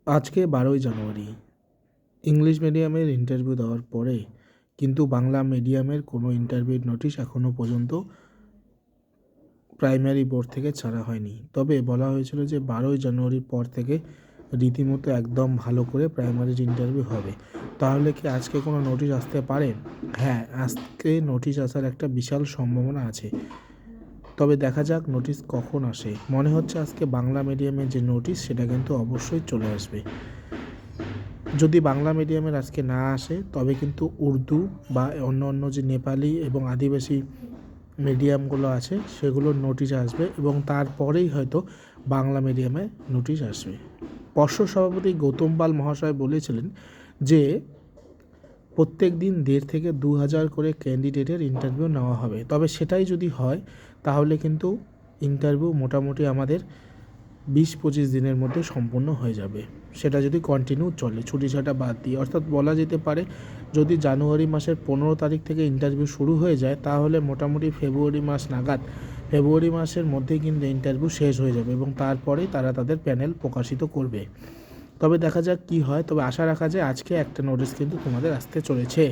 আজকে 12ই জানুয়ারি। ইংলিশ মিডিয়ামের ইন্টারভিউ দেওয়ার পরে কিন্তু বাংলা মিডিয়ামের কোনো ইন্টারভিউর নোটিশ এখনও পর্যন্ত প্রাইমারি বোর্ড থেকে ছাড়া হয়নি। তবে বলা হয়েছিল যে 12ই জানুয়ারির পর থেকে রীতিমতো একদম ভালো করে প্রাইমারির ইন্টারভিউ হবে। তাহলে কি আজকে কোনো নোটিশ আসতে পারে? হ্যাঁ, আজকে নোটিশ আসার একটা বিশাল সম্ভাবনা আছে। তবে দেখা যাক নোটিশ কখন আসে। মনে হচ্ছে আজকে বাংলা মিডিয়ামের যে নোটিশ সেটা কিন্তু অবশ্যই চলে আসবে। যদি বাংলা মিডিয়ামের আজকে না আসে তবে কিন্তু উর্দু বা অন্য যে নেপালি এবং আদিবাসী মিডিয়ামগুলো আছে সেগুলোর নোটিশ আসবে এবং তারপরেই হয়তো বাংলা মিডিয়ামে নোটিশ আসবে। পর্ষদ সভাপতি গৌতম পাল মহাশয় বলেছিলেন যে প্রত্যেক দিন 1,500 থেকে 2,000 করে ক্যান্ডিডেটের ইন্টারভিউ নেওয়া হবে। তবে সেটাই যদি হয় তাহলে কিন্তু ইন্টারভিউ মোটামুটি আমাদের 20-25 দিনের মধ্যে সম্পূর্ণ হয়ে যাবে। সেটা যদি কন্টিনিউ চলে, ছুটিছাটা বাদ দিয়ে। অর্থাৎ বলা যেতে পারে যদি জানুয়ারি মাসের 15 তারিখ থেকে ইন্টারভিউ শুরু হয়ে যায় তাহলে মোটামুটি ফেব্রুয়ারি মাস নাগাদ, ফেব্রুয়ারি মাসের মধ্যেই কিন্তু ইন্টারভিউ শেষ হয়ে যাবে এবং তারপরেই তারা তাদের প্যানেল প্রকাশিত করবে। তবে দেখা যাক কী হয়। তবে আশা রাখা যায় আজকে একটা নোটিশ কিন্তু তোমাদের আসতে চলেছে।